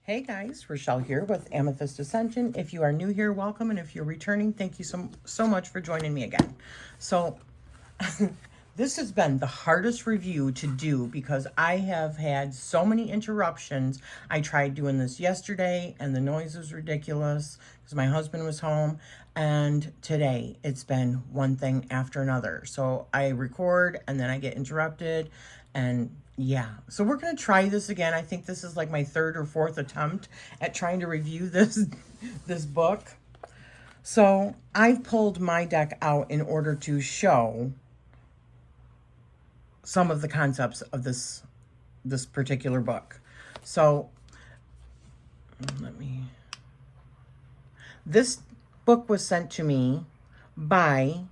Hey guys, Rachele here with Amethyst Ascension. If you are new here, welcome, and if you're returning, thank you so much for joining me again. So this has been the hardest review to do because I have had so many interruptions. I tried doing this yesterday and the noise was ridiculous because my husband was home, and today it's been one thing after another. So I record and then I get interrupted, and yeah, so we're going to try this again. I think this is like my third or fourth attempt at trying to review this book. So I've pulled my deck out in order to show some of the concepts of this particular book. So this book was sent to me by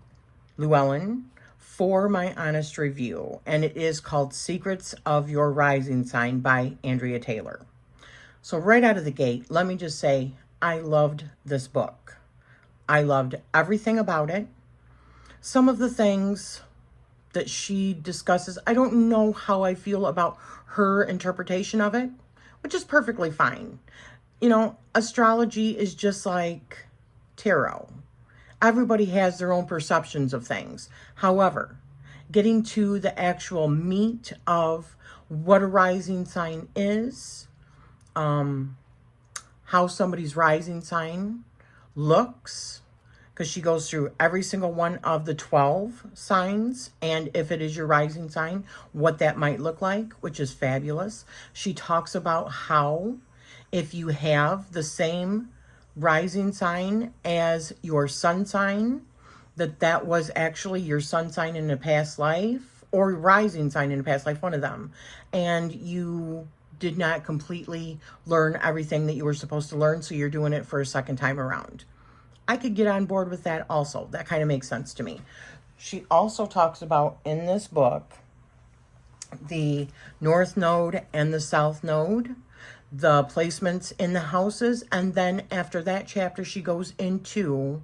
Llewellyn for my honest review, and it is called Secrets of Your Rising Sign by Andrea Taylor. So right out of the gate, let me just say I loved this book. I loved everything about it. Some of the things that she discusses, I don't know how I feel about her interpretation of it, which is perfectly fine. You know, astrology is just like tarot. Everybody has their own perceptions of things. However, getting to the actual meat of what a rising sign is, how somebody's rising sign looks, because she goes through every single one of the 12 signs, and if it is your rising sign, what that might look like, which is fabulous. She talks about how if you have the same rising sign as your sun sign, that was actually your sun sign in a past life, or rising sign in a past life, one of them, and you did not completely learn everything that you were supposed to learn, so you're doing it for a second time around. I could get on board with that also. That kind of makes sense to me. She also talks about, in this book, the North Node and the South Node, the placements in the houses, and then after that chapter she goes into,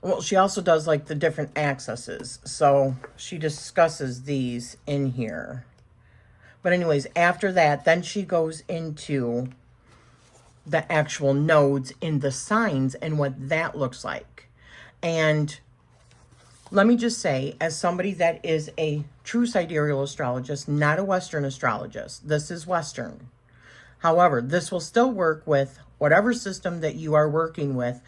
well, she also does like the different accesses, so she discusses these in here. But anyways, after that, then she goes into the actual nodes in the signs and what that looks like. And let me just say, as somebody that is a true sidereal astrologist, not a Western astrologist, this is Western. However, this will still work with whatever system that you are working with,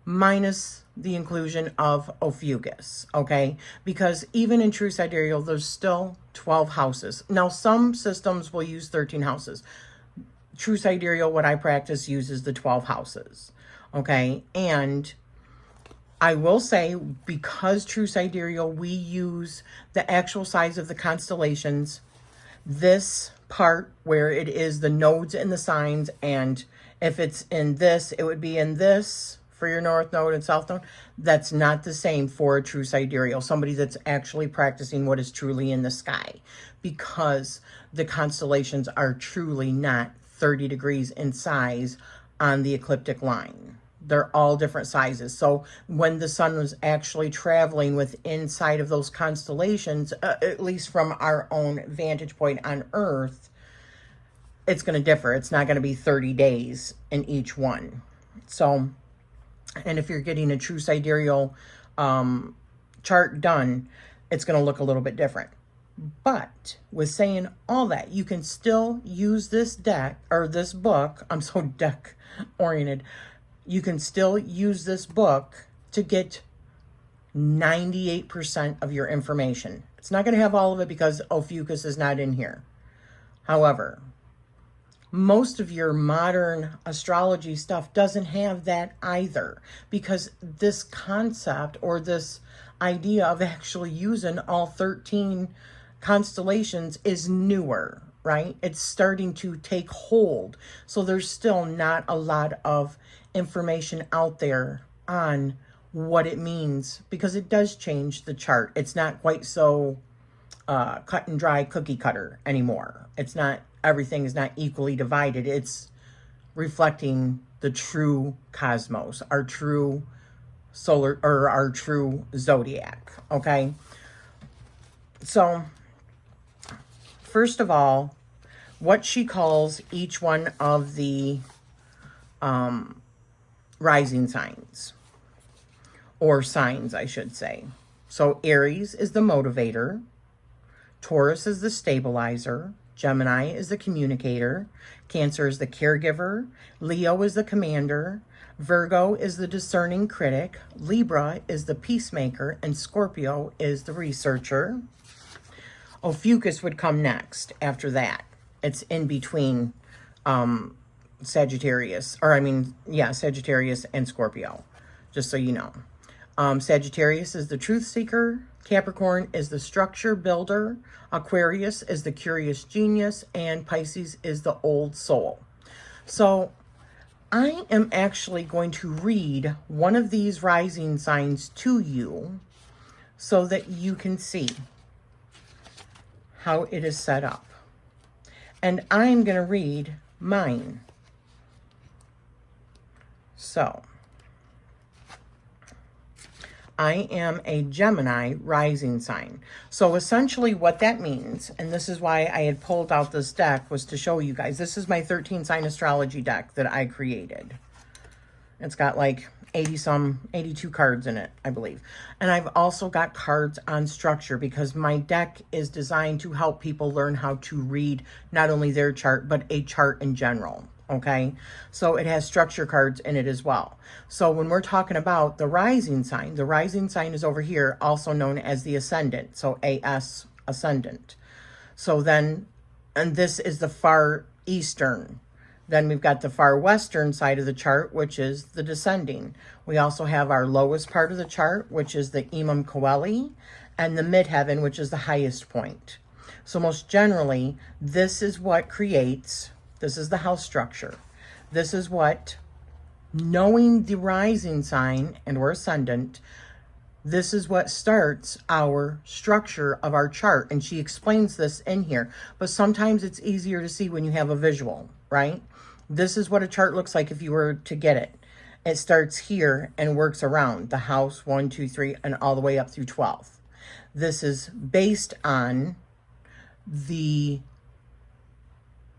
minus the inclusion of Ophiuchus, okay? Because even in true sidereal, there's still 12 houses. Now, some systems will use 13 houses. True sidereal, what I practice, uses the 12 houses, okay? And I will say, because true sidereal, we use the actual size of the constellations, this part where it is the nodes and the signs, and if it's in this, it would be in this for your North Node and South Node. That's not the same for a true sidereal, somebody that's actually practicing what is truly in the sky, because the constellations are truly not 30 degrees in size on the ecliptic line. They're all different sizes. So when the sun was actually traveling with inside of those constellations, at least from our own vantage point on Earth, it's going to differ. It's not going to be 30 days in each one. So, and if you're getting a true sidereal chart done, it's going to look a little bit different. But with saying all that, you can still use this deck, or this book. I'm so deck oriented. You can still use this book to get 98% of your information. It's not going to have all of it because Ophiuchus is not in here. However, most of your modern astrology stuff doesn't have that either, because this concept, or this idea of actually using all 13 constellations, is newer, right? It's starting to take hold. So there's still not a lot of information out there on what it means, because it does change the chart. It's not quite so cut and dry cookie cutter anymore. It's not, everything is not equally divided. It's reflecting the true cosmos, our true solar, or our true zodiac, okay? So first of all, what she calls each one of the rising signs, or signs, I should say. So Aries is the motivator, Taurus is the stabilizer, Gemini is the communicator, Cancer is the caregiver, Leo is the commander, Virgo is the discerning critic, Libra is the peacemaker, and Scorpio is the researcher. Ophiuchus would come next after that. It's in between Sagittarius and Scorpio, just so you know. Sagittarius is the truth seeker, Capricorn is the structure builder, Aquarius is the curious genius, and Pisces is the old soul. So I am actually going to read one of these rising signs to you so that you can see how it is set up. And I'm going to read mine. So I am a Gemini rising sign. So essentially what that means, and this is why I had pulled out this deck, was to show you guys. This is my 13 sign astrology deck that I created. It's got like 82 cards in it, I believe. And I've also got cards on structure because my deck is designed to help people learn how to read not only their chart, but a chart in general. Okay, so it has structure cards in it as well. So when we're talking about the rising sign is over here, also known as the ascendant. So AS, ascendant. So then, and this is the far eastern. Then we've got the far western side of the chart, which is the descending. We also have our lowest part of the chart, which is the Imam Coeli, and the midheaven, which is the highest point. So most generally, this is what creates. This is the house structure. This is what, knowing the rising sign and or ascendant, this is what starts our structure of our chart. And she explains this in here. But sometimes it's easier to see when you have a visual, right? This is what a chart looks like if you were to get it. It starts here and works around the house 1, 2, 3, and all the way up through 12. This is based on the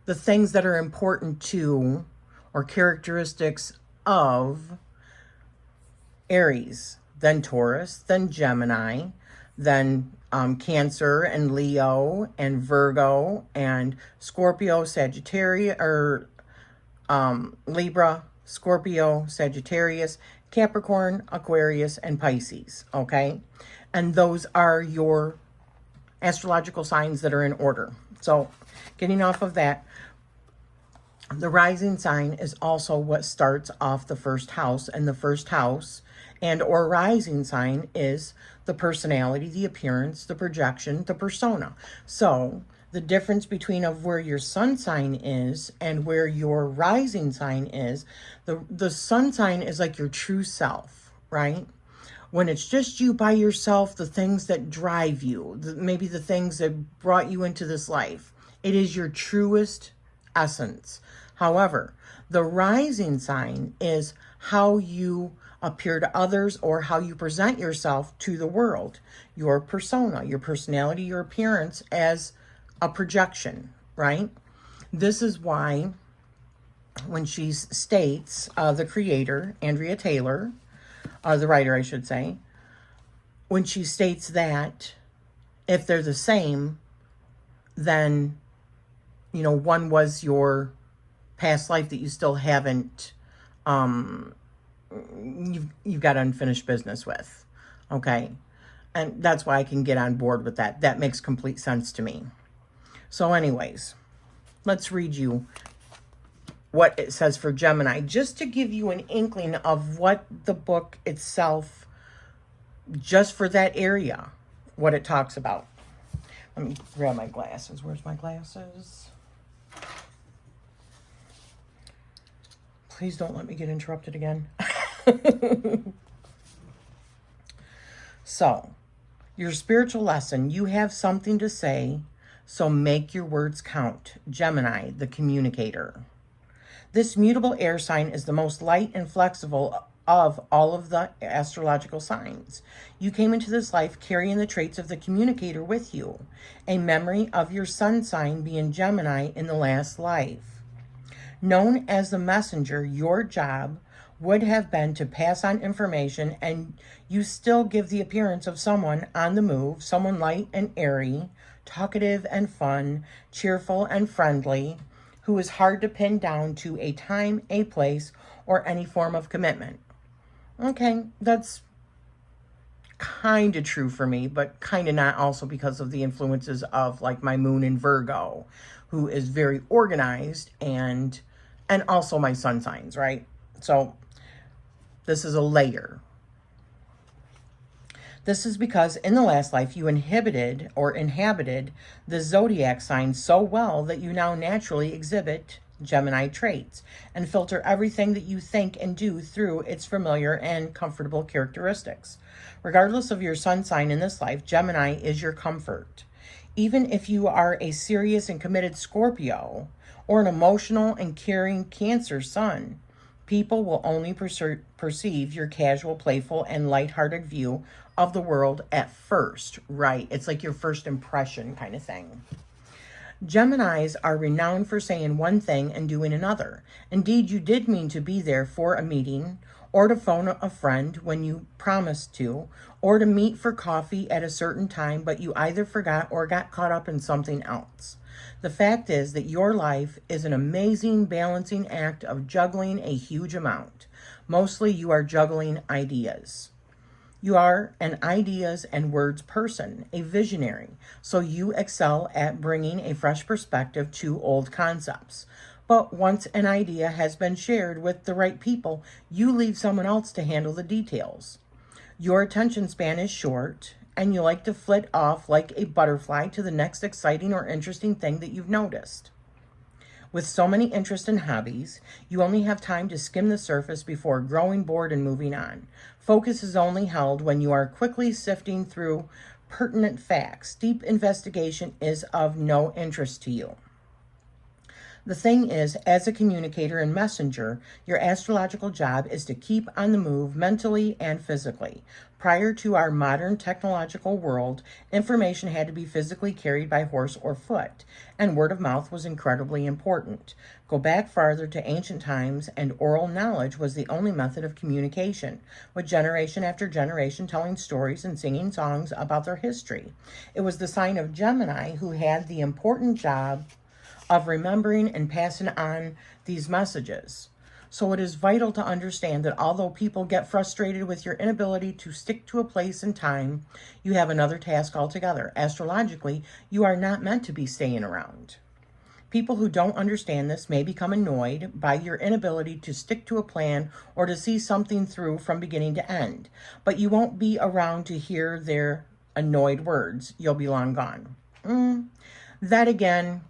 things that are important to or characteristics of Aries, then Taurus, then Gemini, then Cancer and Leo and Virgo and Scorpio, Sagittarius, or Libra, Scorpio, Sagittarius, Capricorn, Aquarius, and Pisces, okay? And those are your astrological signs that are in order. So getting off of that, the rising sign is also what starts off the first house, and the first house and or rising sign is the personality, the appearance, the projection, the persona. So the difference between of where your sun sign is and where your rising sign is, the sun sign is like your true self, right? When it's just you by yourself, the things that drive you, maybe the things that brought you into this life, it is your truest essence. However, the rising sign is how you appear to others or how you present yourself to the world, your persona, your personality, your appearance as a projection, right? This is why when she states, the creator, Andrea Taylor, the writer, I should say, when she states that if they're the same, then, you know, one was your past life that you still haven't, you've got unfinished business with, okay? And that's why I can get on board with that. That makes complete sense to me. So anyways, let's read you what it says for Gemini, just to give you an inkling of what the book itself, just for that area, what it talks about. Let me grab my glasses. Where's my glasses? Please don't let me get interrupted again. So, your spiritual lesson, you have something to say, so make your words count. Gemini, the communicator. This mutable air sign is the most light and flexible of all of the astrological signs. You came into this life carrying the traits of the communicator with you, a memory of your sun sign being Gemini in the last life. Known as the messenger, your job would have been to pass on information, and you still give the appearance of someone on the move, someone light and airy, talkative and fun, cheerful and friendly, who is hard to pin down to a time, a place, or any form of commitment. Okay, that's kind of true for me, but kind of not, also because of the influences of like my moon in Virgo, who is very organized, and also my sun signs, right? So this is a layer. This is because in the last life you inhabited the zodiac sign so well that you now naturally exhibit Gemini traits and filter everything that you think and do through its familiar and comfortable characteristics. Regardless of your sun sign in this life, Gemini is your comfort. Even if you are a serious and committed Scorpio or an emotional and caring Cancer sun, people will only perceive your casual, playful, and lighthearted view of the world at first, right? It's like your first impression kind of thing. Geminis are renowned for saying one thing and doing another. Indeed, you did mean to be there for a meeting, or to phone a friend when you promised to, or to meet for coffee at a certain time, but you either forgot or got caught up in something else. The fact is that your life is an amazing balancing act of juggling a huge amount. Mostly you are juggling ideas. You are an ideas and words person, a visionary, so you excel at bringing a fresh perspective to old concepts. But once an idea has been shared with the right people, you leave someone else to handle the details. Your attention span is short, and you like to flit off like a butterfly to the next exciting or interesting thing that you've noticed. With so many interests and hobbies, you only have time to skim the surface before growing bored and moving on. Focus is only held when you are quickly sifting through pertinent facts. Deep investigation is of no interest to you. The thing is, as a communicator and messenger, your astrological job is to keep on the move mentally and physically. Prior to our modern technological world, information had to be physically carried by horse or foot, and word of mouth was incredibly important. Go back farther to ancient times, and oral knowledge was the only method of communication, with generation after generation telling stories and singing songs about their history. It was the sign of Gemini who had the important job of remembering and passing on these messages. So it is vital to understand that although people get frustrated with your inability to stick to a place and time, you have another task altogether. Astrologically, you are not meant to be staying around. People who don't understand this may become annoyed by your inability to stick to a plan or to see something through from beginning to end, but you won't be around to hear their annoyed words. You'll be long gone. That again,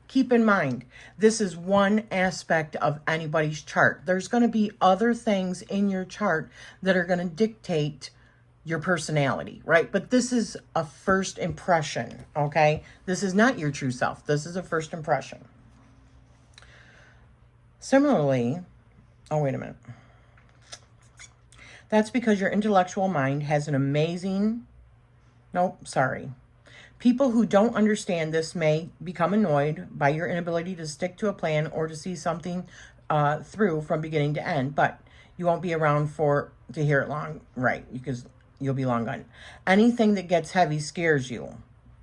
keep in mind, this is one aspect of anybody's chart. There's going to be other things in your chart that are going to dictate your personality, right? But this is a first impression, okay? This is not your true self. This is a first impression. Similarly, oh, wait a minute. That's because your intellectual mind has an amazing, People who don't understand this may become annoyed by your inability to stick to a plan or to see something through from beginning to end, but you won't be around to hear it long, right? Because you'll be long gone. Anything that gets heavy scares you.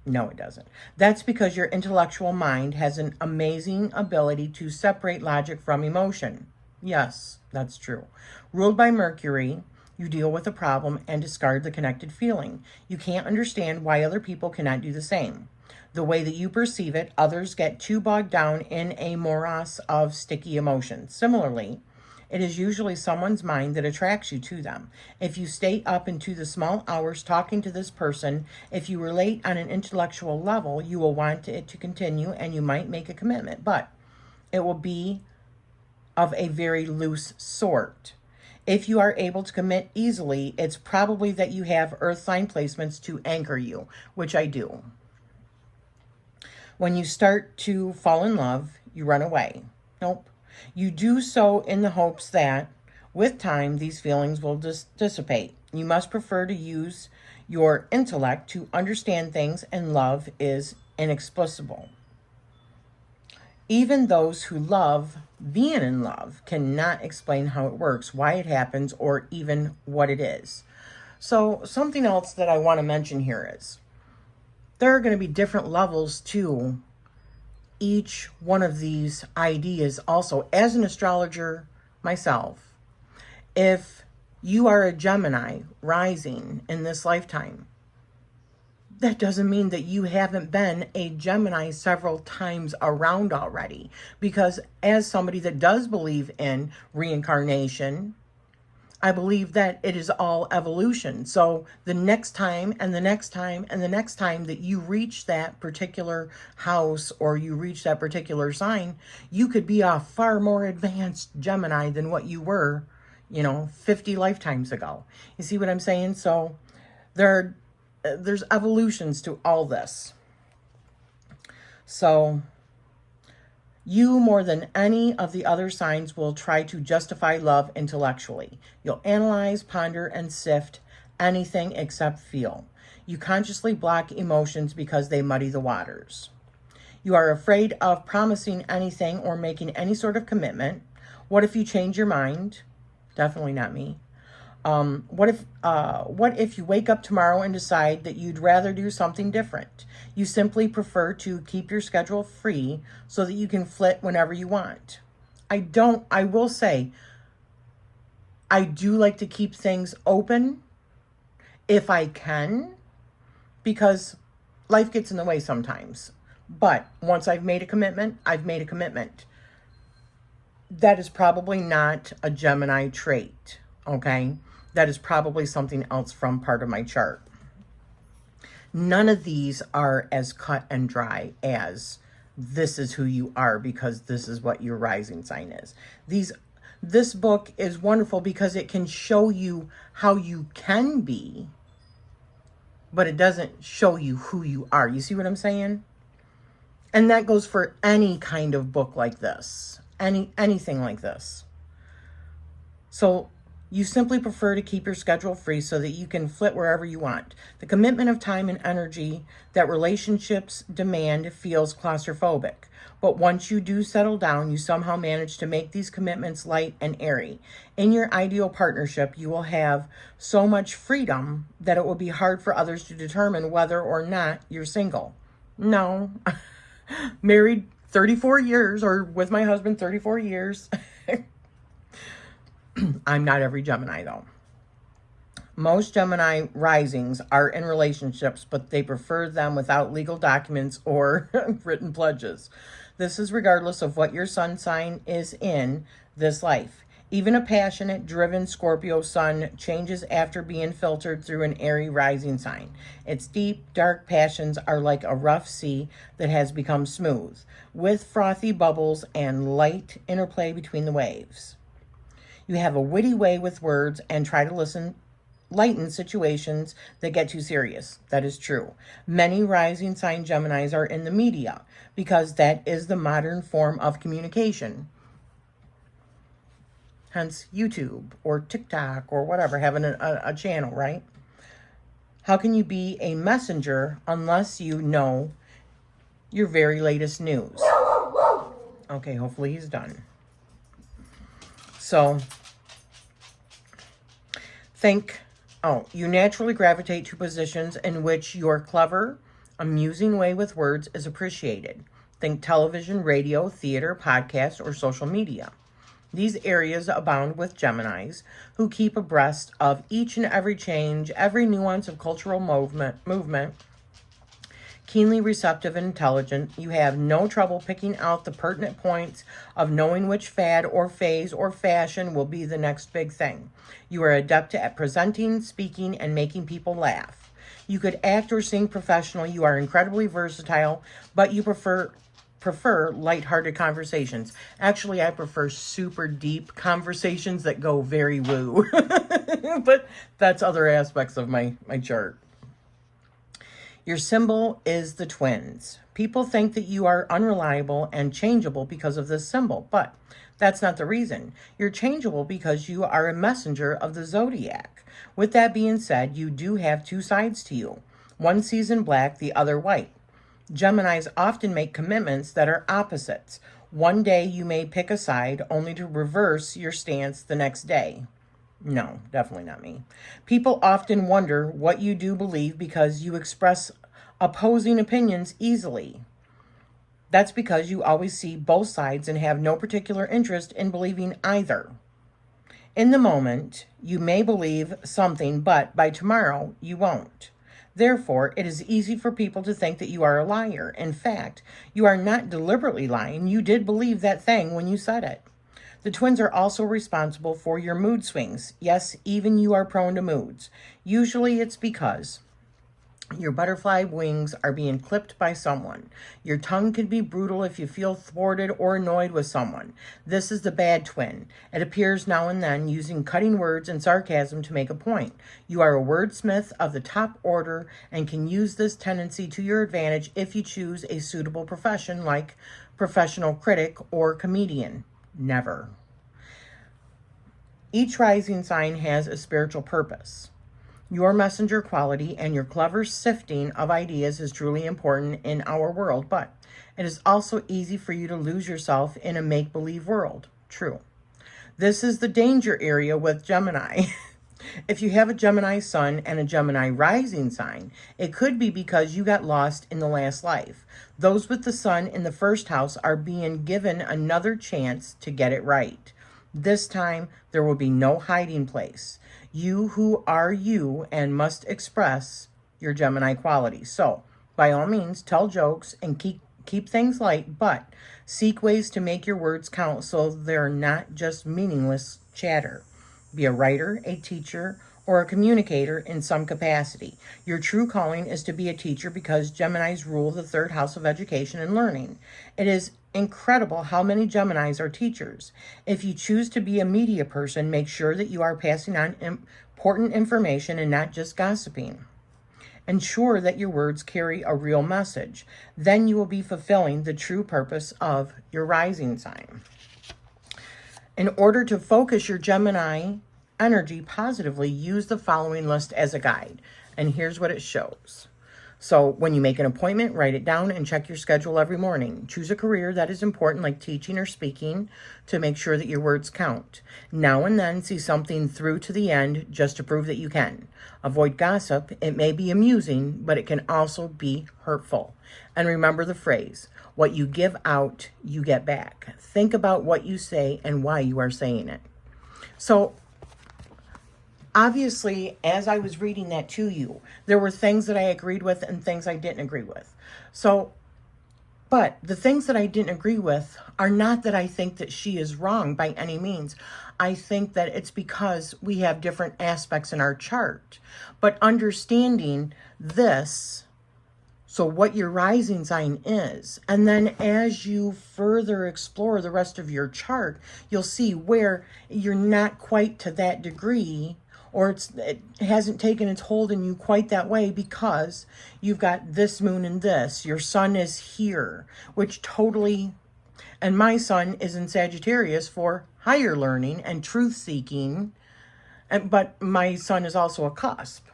No, it doesn't. That's because your intellectual mind has an amazing ability to separate logic from emotion. Yes, that's true. Ruled by Mercury, you deal with a problem and discard the connected feeling. You can't understand why other people cannot do the same. The way that you perceive it, others get too bogged down in a morass of sticky emotions. Similarly, it is usually someone's mind that attracts you to them. If you stay up into the small hours talking to this person, if you relate on an intellectual level, you will want it to continue and you might make a commitment, but it will be of a very loose sort. If you are able to commit easily, it's probably that you have earth sign placements to anchor you, which I do. When you start to fall in love, you run away. Nope. You do so in the hopes that With time, these feelings will dissipate. You must prefer to use your intellect to understand things, and love is inexplicable. Even those who love being in love cannot explain how it works, why it happens, or even what it is. So something else that I want to mention here is there are going to be different levels to each one of these ideas. Also, as an astrologer myself, if you are a Gemini rising in this lifetime, that doesn't mean that you haven't been a Gemini several times around already. Because as somebody that does believe in reincarnation, I believe that it is all evolution. So the next time and the next time and the next time that you reach that particular house or you reach that particular sign, you could be a far more advanced Gemini than what you were, 50 lifetimes ago. You see what I'm saying? So there's evolutions to all this. So you, more than any of the other signs, will try to justify love intellectually. You'll analyze, ponder, and sift anything except feel. You consciously block emotions because they muddy the waters. You are afraid of promising anything or making any sort of commitment. What if you change your mind? Definitely not me. What if you wake up tomorrow and decide that you'd rather do something different? You simply prefer to keep your schedule free so that you can flit whenever you want. I will say, I do like to keep things open if I can, because life gets in the way sometimes. But once I've made a commitment, I've made a commitment. That is probably not a Gemini trait, okay? That is probably something else from part of my chart. None of these are as cut and dry as this is who you are because this is what your rising sign is. This book is wonderful because it can show you how you can be, but it doesn't show you who you are. You see what I'm saying? And that goes for any kind of book like this, anything like this. So you simply prefer to keep your schedule free so that you can flit wherever you want. The commitment of time and energy that relationships demand feels claustrophobic. But once you do settle down, you somehow manage to make these commitments light and airy. In your ideal partnership, you will have so much freedom that it will be hard for others to determine whether or not you're single. No. Married 34 years, or with my husband 34 years. I'm not every Gemini, though. Most Gemini risings are in relationships, but they prefer them without legal documents or written pledges. This is regardless of what your sun sign is in this life. Even a passionate, driven Scorpio sun changes after being filtered through an airy rising sign. Its deep, dark passions are like a rough sea that has become smooth, with frothy bubbles and light interplay between the waves. You have a witty way with words and try to lighten situations that get too serious. That is true. Many rising sign Geminis are in the media because that is the modern form of communication. Hence YouTube or TikTok or whatever, having a channel, right? How can you be a messenger unless you know your very latest news? Okay, hopefully he's done. So, you naturally gravitate to positions in which your clever, amusing way with words is appreciated. Think television, radio, theater, podcast, or social media. These areas abound with Geminis who keep abreast of each and every change, every nuance of cultural movement. Keenly receptive and intelligent, you have no trouble picking out the pertinent points of knowing which fad or phase or fashion will be the next big thing. You are adept at presenting, speaking, and making people laugh. You could act or sing professionally. You are incredibly versatile, but you prefer lighthearted conversations. Actually, I prefer super deep conversations that go very woo. But that's other aspects of my chart. Your symbol is the twins. People think that you are unreliable and changeable because of this symbol, but that's not the reason. You're changeable because you are a messenger of the zodiac. With that being said, you do have two sides to you. One sees in black, the other white. Geminis often make commitments that are opposites. One day you may pick a side only to reverse your stance the next day. No, definitely not me. People often wonder what you do believe because you express opposing opinions easily. That's because you always see both sides and have no particular interest in believing either. In the moment, you may believe something, but by tomorrow, you won't. Therefore, it is easy for people to think that you are a liar. In fact, you are not deliberately lying. You did believe that thing when you said it. The twins are also responsible for your mood swings. Yes, even you are prone to moods. Usually it's because your butterfly wings are being clipped by someone. Your tongue can be brutal if you feel thwarted or annoyed with someone. This is the bad twin. It appears now and then using cutting words and sarcasm to make a point. You are a wordsmith of the top order and can use this tendency to your advantage if you choose a suitable profession like professional critic or comedian. Never. Each rising sign has a spiritual purpose. Your messenger quality and your clever sifting of ideas is truly important in our world, but it is also easy for you to lose yourself in a make-believe world. True. This is the danger area with Gemini. If you have a Gemini sun and a Gemini rising sign, it could be because you got lost in the last life. Those with the sun in the first house are being given another chance to get it right. This time, there will be no hiding place. You who are you and must express your Gemini quality. So, by all means, tell jokes and keep things light, but seek ways to make your words count so they're not just meaningless chatter. Be a writer, a teacher, or a communicator in some capacity. Your true calling is to be a teacher because Geminis rule the third house of education and learning. It is incredible how many Geminis are teachers. If you choose to be a media person, make sure that you are passing on important information and not just gossiping. Ensure that your words carry a real message. Then you will be fulfilling the true purpose of your rising sign. In order to focus your Gemini energy positively, use the following list as a guide. And here's what it shows. So when you make an appointment, write it down and check your schedule every morning. Choose a career that is important, like teaching or speaking, to make sure that your words count. Now and then, see something through to the end just to prove that you can. Avoid gossip. It may be amusing, but it can also be hurtful. And remember the phrase, what you give out, you get back. Think about what you say and why you are saying it. So, obviously, as I was reading that to you, there were things that I agreed with and things I didn't agree with. So, but the things that I didn't agree with are not that I think that she is wrong by any means. I think that it's because we have different aspects in our chart. But understanding this, so what your rising sign is, and then as you further explore the rest of your chart, you'll see where you're not quite to that degree, or it hasn't taken its hold in you quite that way because you've got this moon and this. Your sun is here, which totally, and my sun is in Sagittarius for higher learning and truth-seeking, but my sun is also a cusp.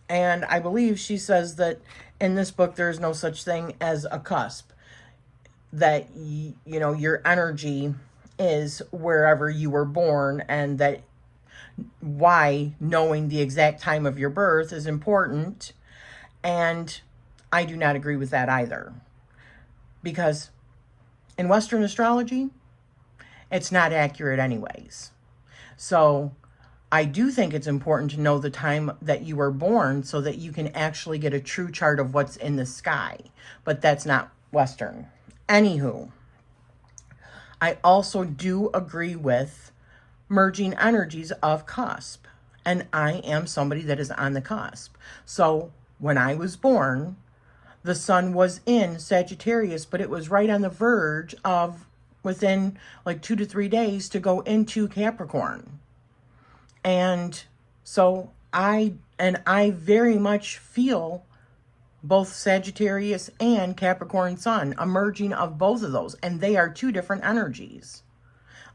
And I believe she says that in this book, there is no such thing as a cusp, that, your energy is wherever you were born, and that why knowing the exact time of your birth is important. And I do not agree with that either, because in Western astrology, it's not accurate anyways. So I do think it's important to know the time that you were born so that you can actually get a true chart of what's in the sky, but that's not Western. Anywho, I also do agree with merging energies of cusp. And I am somebody that is on the cusp. So when I was born, the sun was in Sagittarius, but it was right on the verge of within like 2 to 3 days to go into Capricorn. And so I very much feel both Sagittarius and Capricorn Sun, a merging of both of those. And they are two different energies,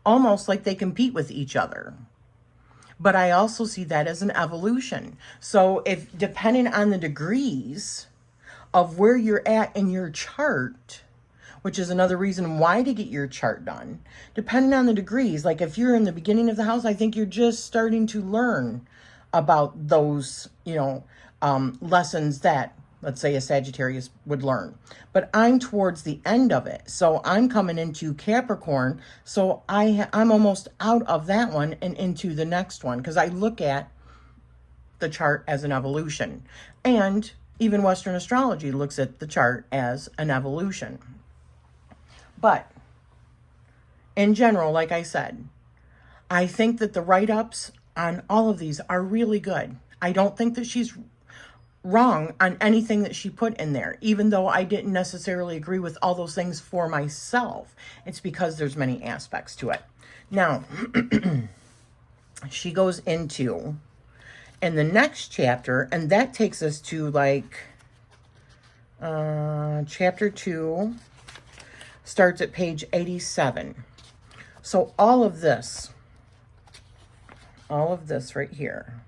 almost like they compete with each other. But I also see that as an evolution. So if depending on the degrees of where you're at in your chart, which is another reason why to get your chart done, depending on the degrees, like if you're in the beginning of the house, I think you're just starting to learn about those, lessons that, let's say, a Sagittarius would learn. But I'm towards the end of it. So I'm coming into Capricorn. So I'm almost out of that one and into the next one, because I look at the chart as an evolution. And even Western astrology looks at the chart as an evolution. But in general, like I said, I think that the write-ups on all of these are really good. I don't think that she's wrong on anything that she put in there, even though I didn't necessarily agree with all those things for myself. It's because there's many aspects to it. Now, she goes into, in the next chapter, and that takes us to like chapter 2, starts at page 87. So all of this right here,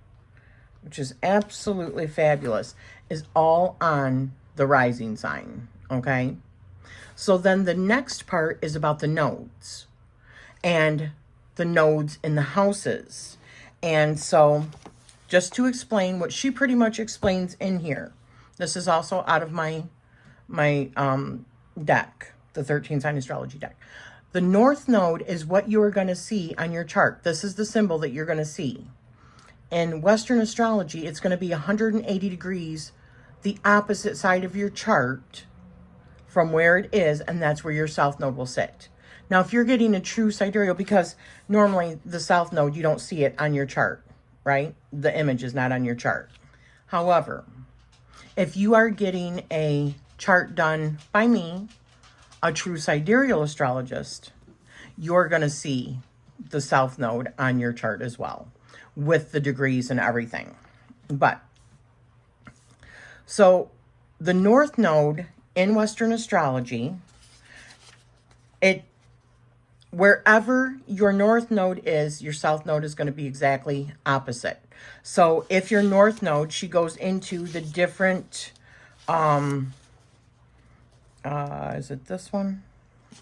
which is absolutely fabulous, is all on the rising sign, okay? So then the next part is about the nodes and the nodes in the houses. And so just to explain what she pretty much explains in here, this is also out of my deck, the 13 sign astrology deck. The north node is what you are going to see on your chart. This is the symbol that you're going to see. In Western astrology, it's going to be 180 degrees the opposite side of your chart from where it is, and that's where your south node will sit. Now, if you're getting a true sidereal, because normally the south node, you don't see it on your chart, right? The image is not on your chart. However, if you are getting a chart done by me, a true sidereal astrologist, you're going to see the south node on your chart as well, with the degrees and everything. But, so the north node in Western astrology, wherever your north node is, your south node is going to be exactly opposite. So if your north node, she goes into the different, is it this one?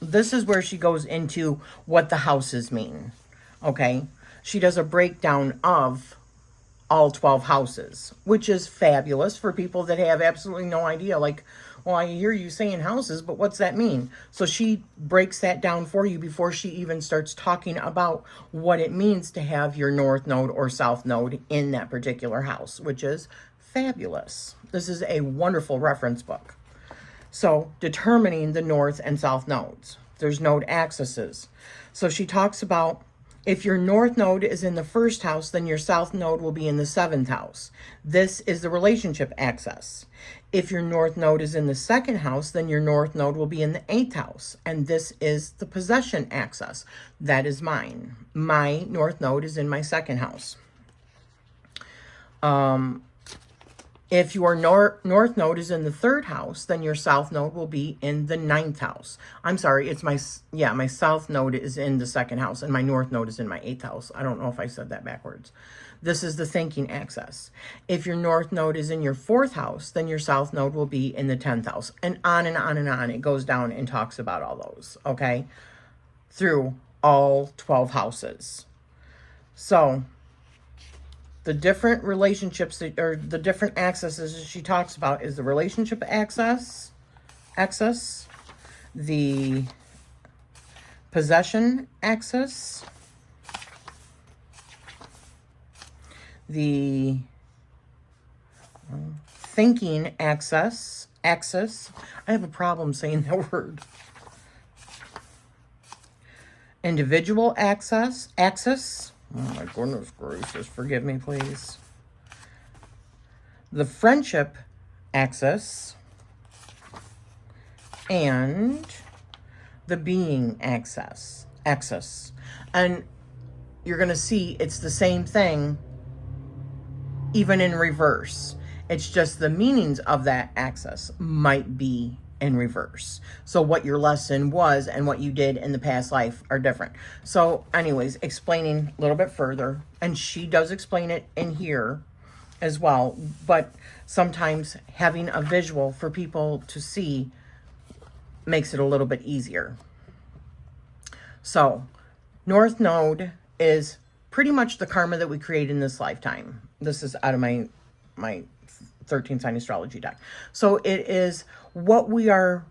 This is where she goes into what the houses mean, okay? She does a breakdown of all 12 houses, which is fabulous for people that have absolutely no idea. Like, well, I hear you saying houses, but what's that mean? So she breaks that down for you before she even starts talking about what it means to have your north node or south node in that particular house, which is fabulous. This is a wonderful reference book. So determining the north and south nodes, there's node axes. So she talks about, if your north node is in the first house, then your south node will be in the 7th house. This is the relationship axis. If your north node is in the 2nd house, then your north node will be in the 8th house. And this is the possession axis. That is mine. My north node is in my 2nd house. If your north node is in the 3rd house, then your south node will be in the 9th house. I'm sorry, it's my south node is in the 2nd house and my north node is in my 8th house. I don't know if I said that backwards. This is the thinking axis. If your north node is in your 4th house, then your south node will be in the 10th house. And on and on and on. It goes down and talks about all those, okay? Through all 12 houses. So the different relationships or the different axes she talks about is the relationship axis, the possession axis, the thinking axis. I have a problem saying that word. Individual axis. Oh my goodness gracious, forgive me, please. The friendship axis and the being axis. And you're going to see it's the same thing even in reverse. It's just the meanings of that axis might be in reverse. So what your lesson was and what you did in the past life are different. So anyways, explaining a little bit further, and she does explain it in here as well, but sometimes having a visual for people to see makes it a little bit easier. So North Node is pretty much the karma that we create in this lifetime. This is out of my 13 sign astrology deck. So it is what we are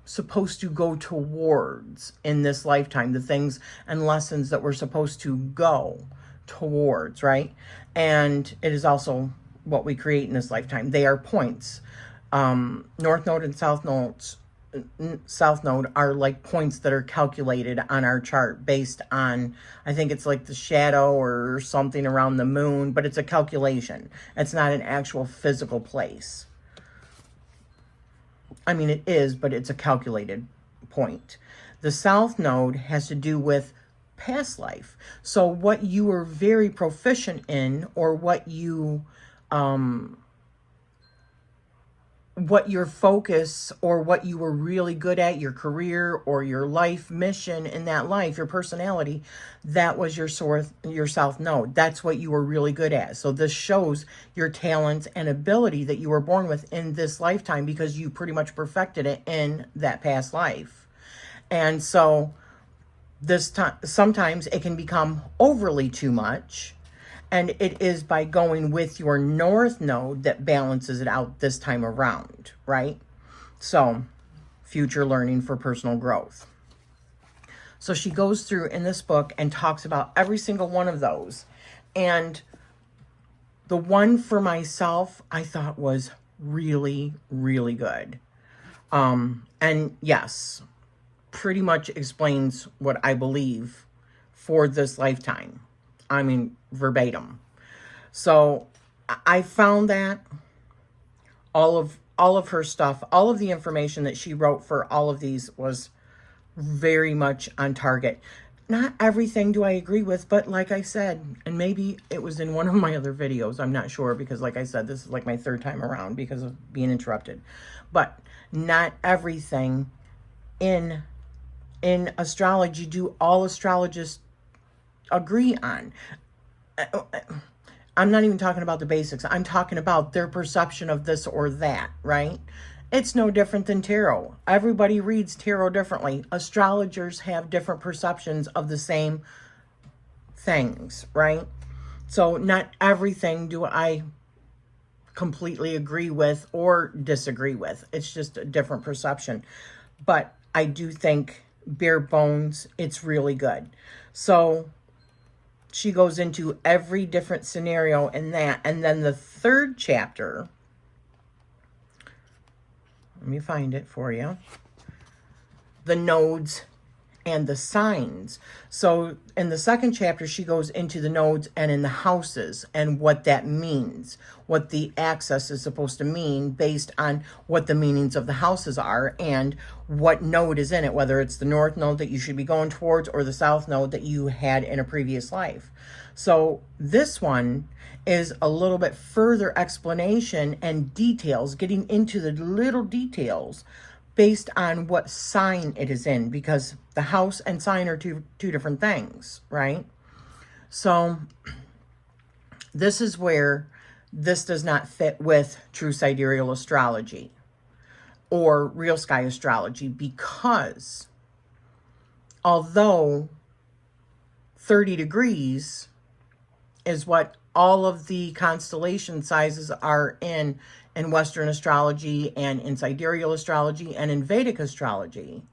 supposed to go towards in this lifetime, the things and lessons that we're supposed to go towards, right? And it is also what we create in this lifetime. They are points. North Node and South Node are like points that are calculated on our chart based on, I think it's like the shadow or something around the moon, but it's a calculation. It's not an actual physical place. I mean, it is, but it's a calculated point. The South Node has to do with past life. So what you were very proficient in, or what you what your focus, or what you were really good at, your career or your life mission in that life, your personality, that was your South Node. That's what you were really good at. So this shows your talents and ability that you were born with in this lifetime, because you pretty much perfected it in that past life. And so this time, sometimes it can become overly too much. And it is by going with your North Node that balances it out this time around, right? So, future learning for personal growth. So she goes through in this book and talks about every single one of those. And the one for myself, I thought was really, really good. And yes, pretty much explains what I believe for this lifetime. I mean, verbatim. So I found that all of her stuff, all of the information that she wrote for all of these was very much on target. Not everything do I agree with, but like I said, and maybe it was in one of my other videos, I'm not sure, because like I said, this is like my third time around because of being interrupted. But not everything in astrology do all astrologists agree on. I'm not even talking about the basics. I'm talking about their perception of this or that, right? It's no different than tarot. Everybody reads tarot differently. Astrologers have different perceptions of the same things, right? So not everything do I completely agree with or disagree with. It's just a different perception. But I do think bare bones, it's really good. So she goes into every different scenario in that. And then the third chapter, let me find it for you. The nodes and the signs. So in the second chapter, she goes into the nodes and in the houses and what that means, what the axis is supposed to mean based on what the meanings of the houses are and what node is in it, whether it's the North Node that you should be going towards or the South Node that you had in a previous life. So this one is a little bit further explanation and details, getting into the little details based on what sign it is in, because the house and sign are two different things, right? So this is where this does not fit with true sidereal astrology or real sky astrology, because although 30 degrees is what all of the constellation sizes are in Western astrology and in sidereal astrology and in Vedic astrology,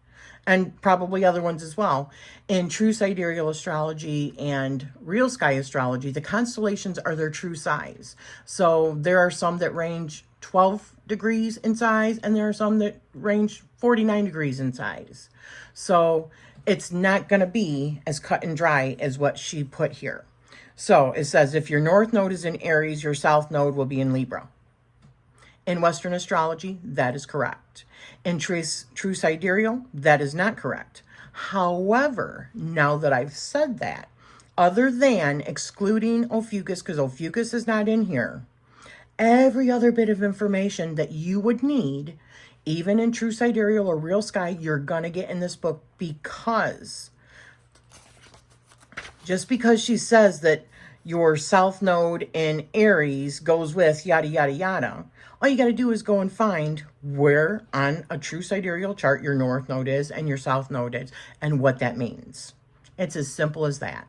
and probably other ones as well. In true sidereal astrology and real sky astrology, the constellations are their true size. So there are some that range 12 degrees in size, and there are some that range 49 degrees in size. So it's not going to be as cut and dry as what she put here. So it says, if your North Node is in Aries, your South Node will be in Libra. In Western astrology, that is correct. In true sidereal, that is not correct. However, now that I've said that, other than excluding Ophiuchus, because Ophiuchus is not in here, every other bit of information that you would need, even in True Sidereal or Real Sky, you're going to get in this book, because just because she says that your South Node in Aries goes with yada, yada, yada, all you got to do is go and find where on a True Sidereal chart your North Node is and your South Node is and what that means. It's as simple as that.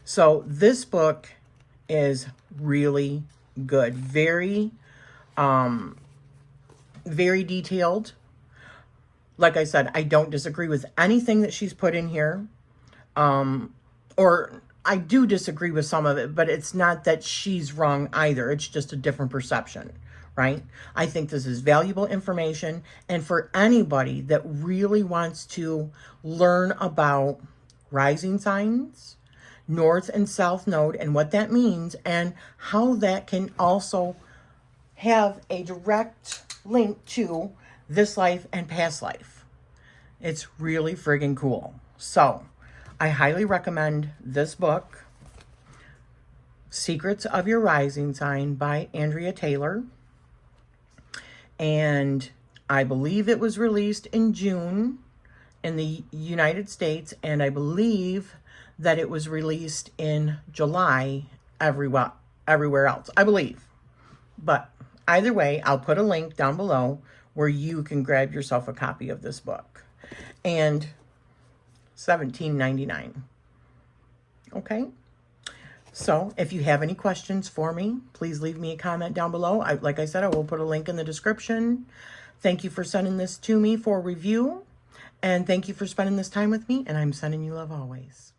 So this book is really good. Very, very detailed. Like I said, I don't disagree with anything that she's put in here. Or I do disagree with some of it, but it's not that she's wrong either. It's just a different perception, right? I think this is valuable information. And for anybody that really wants to learn about rising signs, North and South Node, and what that means, and how that can also have a direct link to this life and past life. It's really friggin' cool. So I highly recommend this book, Secrets of Your Rising Sign by Andrea Taylor. And I believe it was released in June in the United States, and I believe that it was released in July everywhere else, I believe. But either way, I'll put a link down below where you can grab yourself a copy of this book. And $17.99. Okay? So if you have any questions for me, please leave me a comment down below. Like I said, I will put a link in the description. Thank you for sending this to me for review. And thank you for spending this time with me. And I'm sending you love always.